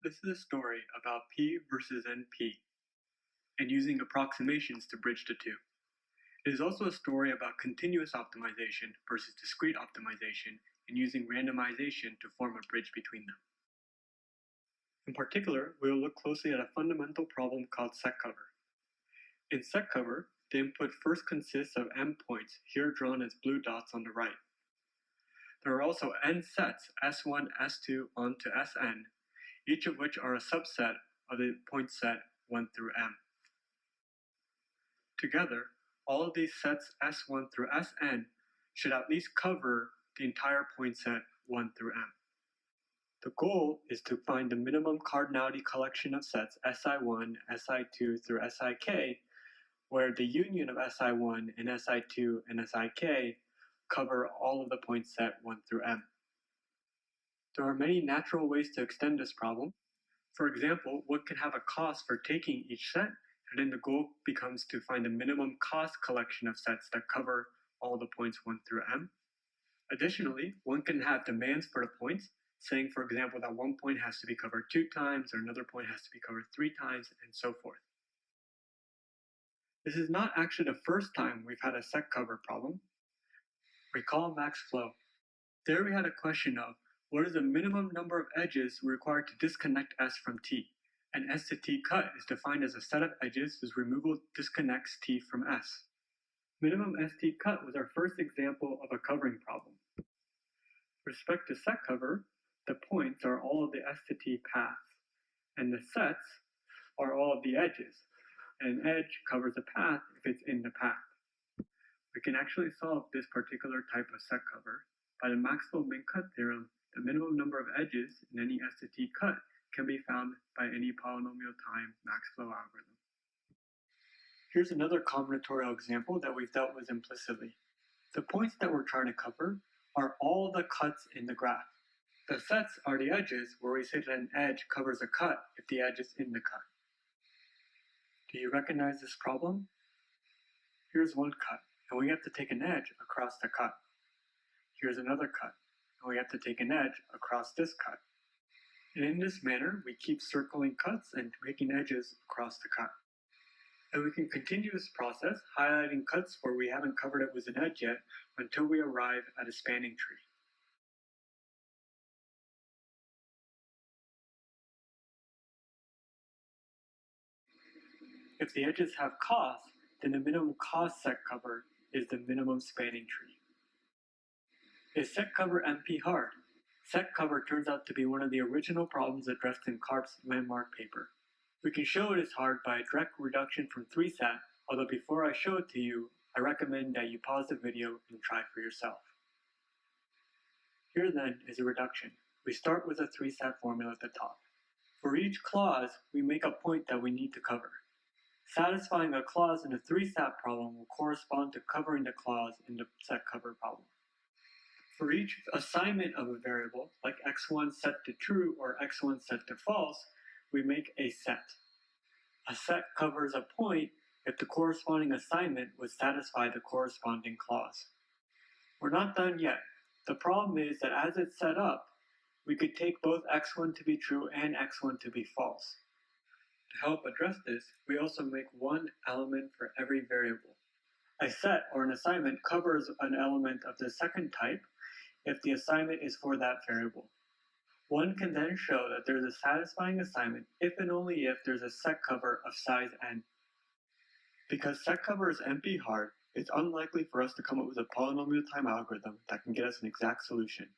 This is a story about P versus NP and using approximations to bridge the two. It is also a story about continuous optimization versus discrete optimization and using randomization to form a bridge between them. In particular, we will look closely at a fundamental problem called set cover. In set cover, the input first consists of m points, here drawn as blue dots on the right. There are also n sets, S1, S2, on to Sn, each of which are a subset of the point set 1 through m. Together, all of these sets S1 through Sn should at least cover the entire point set 1 through m. The goal is to find the minimum cardinality collection of sets Si1, Si2 through Sik, where the union of Si1 and Si2 and Sik cover all of the point set 1 through m. There are many natural ways to extend this problem. For example, one can have a cost for taking each set, and then the goal becomes to find the minimum cost collection of sets that cover all the points 1 through m. Additionally, one can have demands for the points, saying, for example, that one point has to be covered 2 times, or another point has to be covered 3 times, and so forth. This is not actually the first time we've had a set cover problem. Recall max flow. There we had a question of, what is the minimum number of edges required to disconnect S from T? An S to T cut is defined as a set of edges whose removal disconnects T from S. Minimum ST cut was our first example of a covering problem. With respect to set cover, the points are all of the S to T paths, and the sets are all of the edges. And an edge covers a path if it's in the path. We can actually solve this particular type of set cover by the Maxwell min-cut theorem. The minimum number of edges in any S to T cut can be found by any polynomial time max flow algorithm. Here's another combinatorial example that we've dealt with implicitly. The points that we're trying to cover are all the cuts in the graph. The sets are the edges, where we say that an edge covers a cut if the edge is in the cut. Do you recognize this problem? Here's one cut, and we have to take an edge across the cut. Here's another cut, and we have to take an edge across this cut. And in this manner, we keep circling cuts and making edges across the cut. And we can continue this process, highlighting cuts where we haven't covered it with an edge yet, until we arrive at a spanning tree. If the edges have cost, then the minimum cost set cover is the minimum spanning tree. Is set cover NP hard? Set cover turns out to be one of the original problems addressed in Karp's landmark paper. We can show it is hard by a direct reduction from 3-sat, although before I show it to you, I recommend that you pause the video and try for yourself. Here then is a reduction. We start with a 3-sat formula at the top. For each clause, we make a point that we need to cover. Satisfying a clause in a 3-sat problem will correspond to covering the clause in the set cover problem. For each assignment of a variable, like x1 set to true or x1 set to false, we make a set. A set covers a point if the corresponding assignment would satisfy the corresponding clause. We're not done yet. The problem is that as it's set up, we could take both x1 to be true and x1 to be false. To help address this, we also make one element for every variable. A set or an assignment covers an element of the second type if the assignment is for that variable. One can then show that there's a satisfying assignment if and only if there's a set cover of size n. Because set cover is NP hard, it's unlikely for us to come up with a polynomial time algorithm that can get us an exact solution.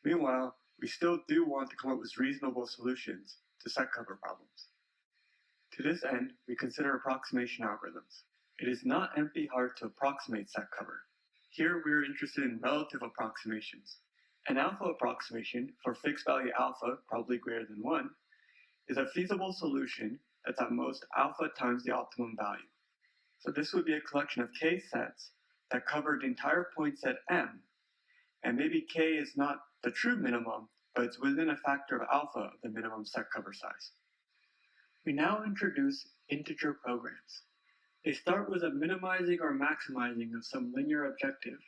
Meanwhile, we still do want to come up with reasonable solutions to set cover problems. To this end, we consider approximation algorithms. It is not NP hard to approximate set cover. Here we are interested in relative approximations. An alpha approximation for fixed value alpha, probably greater than 1, is a feasible solution that's at most alpha times the optimum value. So this would be a collection of k sets that cover the entire point set m, and maybe k is not the true minimum, but it's within a factor of alpha of the minimum set cover size. We now introduce integer programs. They start with a minimizing or maximizing of some linear objective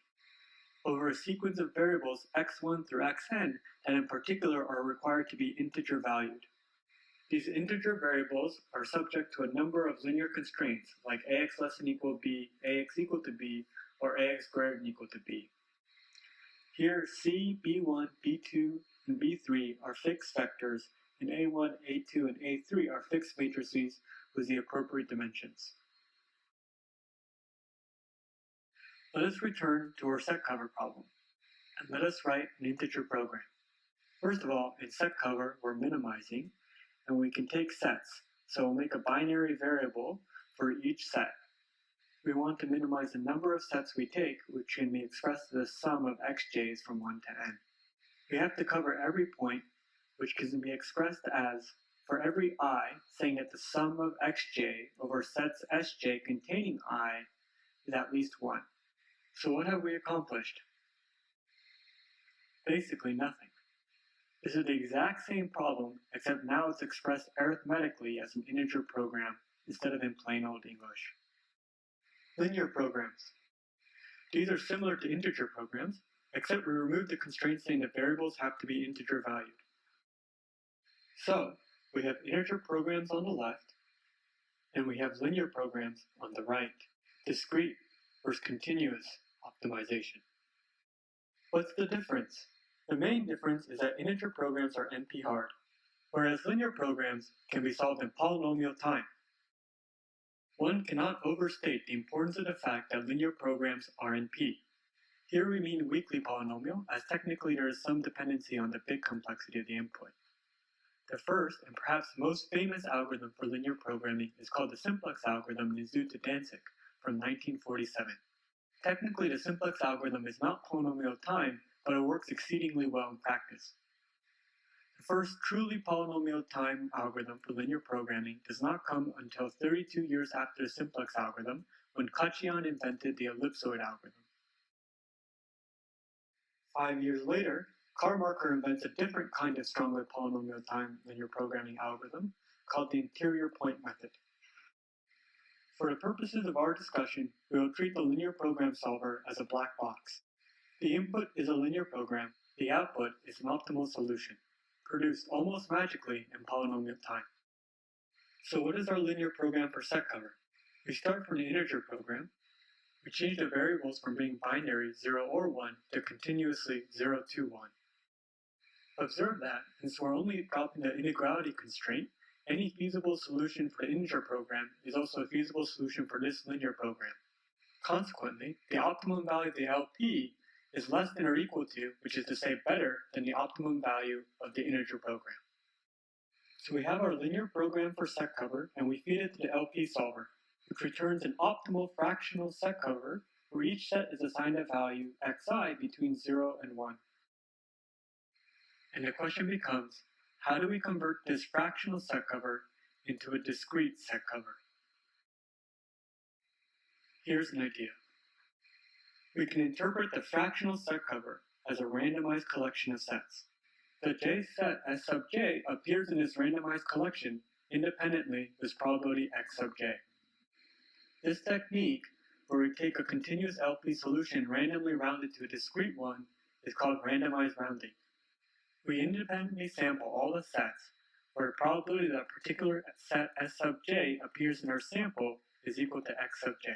over a sequence of variables x1 through xn that in particular are required to be integer valued. These integer variables are subject to a number of linear constraints like ax less than equal to b, ax equal to b, or ax greater than equal to b. Here c, b1, b2, and b3 are fixed vectors, and a1, a2, and a3 are fixed matrices with the appropriate dimensions. Let us return to our set cover problem, and let us write an integer program. First of all, in set cover, we're minimizing, and we can take sets, so we'll make a binary variable for each set. We want to minimize the number of sets we take, which can be expressed as the sum of xj's from 1 to n. We have to cover every point, which can be expressed as, for every I, saying that the sum of xj over sets sj containing I is at least 1. So what have we accomplished? Basically nothing. This is the exact same problem, except now it's expressed arithmetically as an integer program instead of in plain old English. Linear programs. These are similar to integer programs, except we remove the constraint saying that variables have to be integer valued. So, we have integer programs on the left, and we have linear programs on the right. Discrete versus continuous optimization. What's the difference? The main difference is that integer programs are NP-hard, whereas linear programs can be solved in polynomial time. One cannot overstate the importance of the fact that linear programs are NP. Here we mean weakly polynomial, as technically there is some dependency on the bit complexity of the input. The first, and perhaps most famous algorithm for linear programming is called the simplex algorithm and is due to Danzig from 1947. Technically, the simplex algorithm is not polynomial time, but it works exceedingly well in practice. The first truly polynomial time algorithm for linear programming does not come until 32 years after the simplex algorithm, when Kachellan invented the ellipsoid algorithm. 5 years later, Carmarker invents a different kind of strongly polynomial time linear programming algorithm called the interior point method. For the purposes of our discussion, we will treat the linear program solver as a black box. The input is a linear program, the output is an optimal solution, produced almost magically in polynomial time. So what is our linear program for set cover? We start from an integer program. We change the variables from being binary 0 or 1 to continuously 0 to 1. Observe that, since we're only dropping the inequality constraint, any feasible solution for the integer program is also a feasible solution for this linear program. Consequently, the optimum value of the LP is less than or equal to, which is to say better than the optimum value of the integer program. So we have our linear program for set cover, and we feed it to the LP solver, which returns an optimal fractional set cover where each set is assigned a value xi between 0 and 1. And the question becomes, how do we convert this fractional set cover into a discrete set cover? Here's an idea. We can interpret the fractional set cover as a randomized collection of sets. The J set S sub j appears in this randomized collection independently with probability x sub j. This technique, where we take a continuous LP solution randomly rounded to a discrete one, is called randomized rounding. We independently sample all the sets, where the probability that a particular set S sub j appears in our sample is equal to x sub j.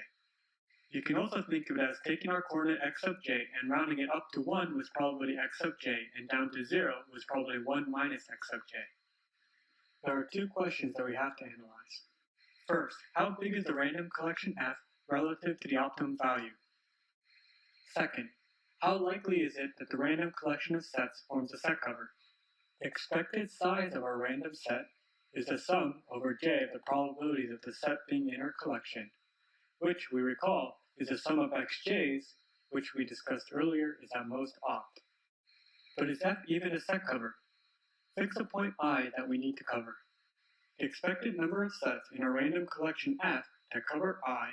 You can also think of it as taking our coordinate x sub j and rounding it up to 1 with probability x sub j and down to 0 with probability 1 minus x sub j. There are two questions that we have to analyze. First, how big is the random collection F relative to the optimum value? Second, how likely is it that the random collection of sets forms a set cover? The expected size of our random set is the sum over j of the probabilities of the set being in our collection, which, we recall, is the sum of xj's, which we discussed earlier is at most opt. But is F even a set cover? Fix a point I that we need to cover. The expected number of sets in a random collection F that cover I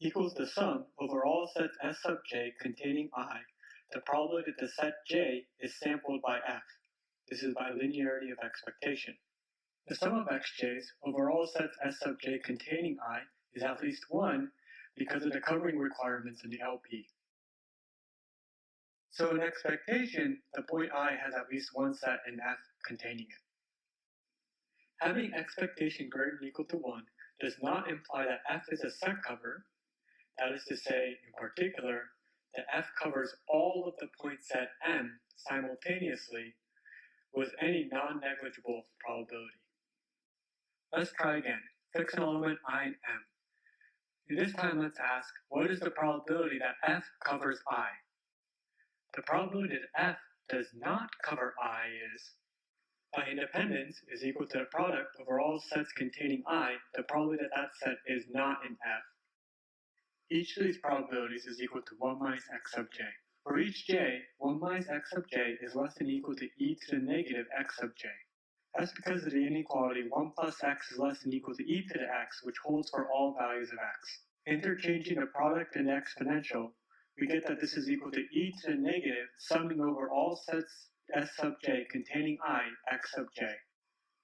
equals the sum over all sets S sub j containing I, the probability that the set j is sampled by F. This is by linearity of expectation. The sum of xj's over all sets S sub j containing I is at least 1 because of the covering requirements in the LP. So in expectation, the point I has at least one set in F containing it. Having expectation greater than or equal to 1 does not imply that f is a set cover. That is to say, in particular, that f covers all of the points set M simultaneously with any non-negligible probability. Let's try again. Fix an element I and M. And this time let's ask, what is the probability that f covers I? The probability that f does not cover I is I independence is equal to the product over all sets containing I, the probability that that set is not in F. Each of these probabilities is equal to 1 minus x sub j. For each j, 1 minus x sub j is less than or equal to e to the negative x sub j. That's because of the inequality 1 plus x is less than or equal to e to the x, which holds for all values of x. Interchanging the product and the exponential, we get that this is equal to e to the negative summing over all sets s sub j containing I, x sub j.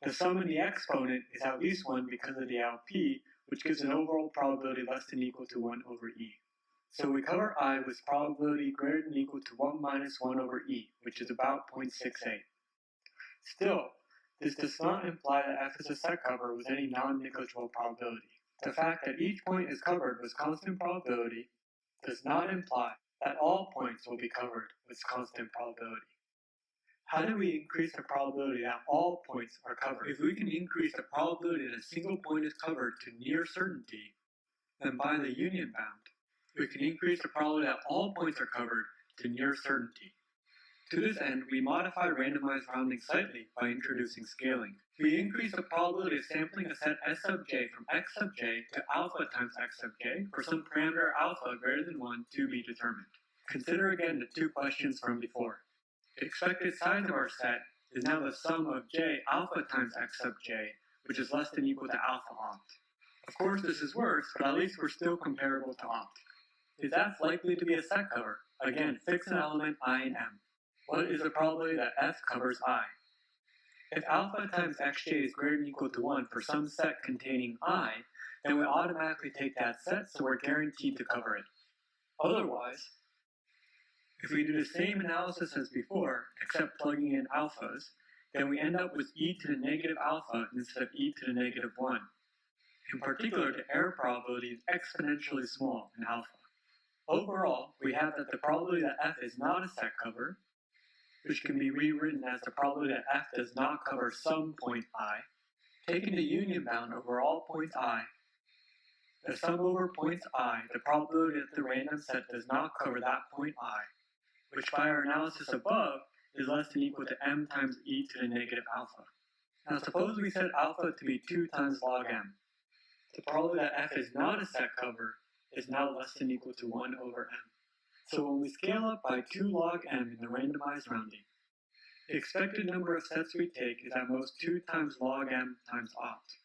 The sum in the exponent is at least 1 because of the LP, which gives an overall probability less than or equal to 1 over e. So we cover I with probability greater than or equal to 1 minus 1 over e, which is about 0.68. Still, this does not imply that f is a set cover with any non-negligible probability. The fact that each point is covered with constant probability does not imply that all points will be covered with constant probability. How do we increase the probability that all points are covered? If we can increase the probability that a single point is covered to near certainty, then by the union bound, we can increase the probability that all points are covered to near certainty. To this end, we modify randomized rounding slightly by introducing scaling. We increase the probability of sampling a set S sub j from x sub j to alpha times x sub j for some parameter alpha greater than 1 to be determined. Consider again the two questions from before. The expected size of our set is now the sum of j alpha times x sub j, which is less than or equal to alpha opt. Of course, this is worse, but at least we're still comparable to opt. Is f likely to be a set cover? Again, fix an element I and M. What is the probability that f covers I? If alpha times xj is greater than or equal to 1 for some set containing I, then we automatically take that set, so we're guaranteed to cover it. Otherwise, if we do the same analysis as before, except plugging in alphas, then we end up with e to the negative alpha instead of e to the negative 1. In particular, the error probability is exponentially small in alpha. Overall, we have that the probability that f is not a set cover, which can be rewritten as the probability that f does not cover some point I, taken the union bound over all points I, the sum over points I, the probability that the random set does not cover that point I, which by our analysis above is less than or equal to m times e to the negative alpha. Now suppose we set alpha to be 2 times log m. The probability that f is not a set cover is now less than or equal to 1 over m. So when we scale up by 2 log m in the randomized rounding, the expected number of sets we take is at most 2 times log m times opt.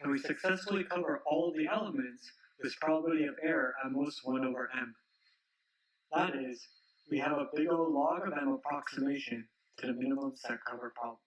And we successfully cover all of the elements with probability of error at most 1 over m. That is, we have a big O log of m approximation to the minimum set cover problem.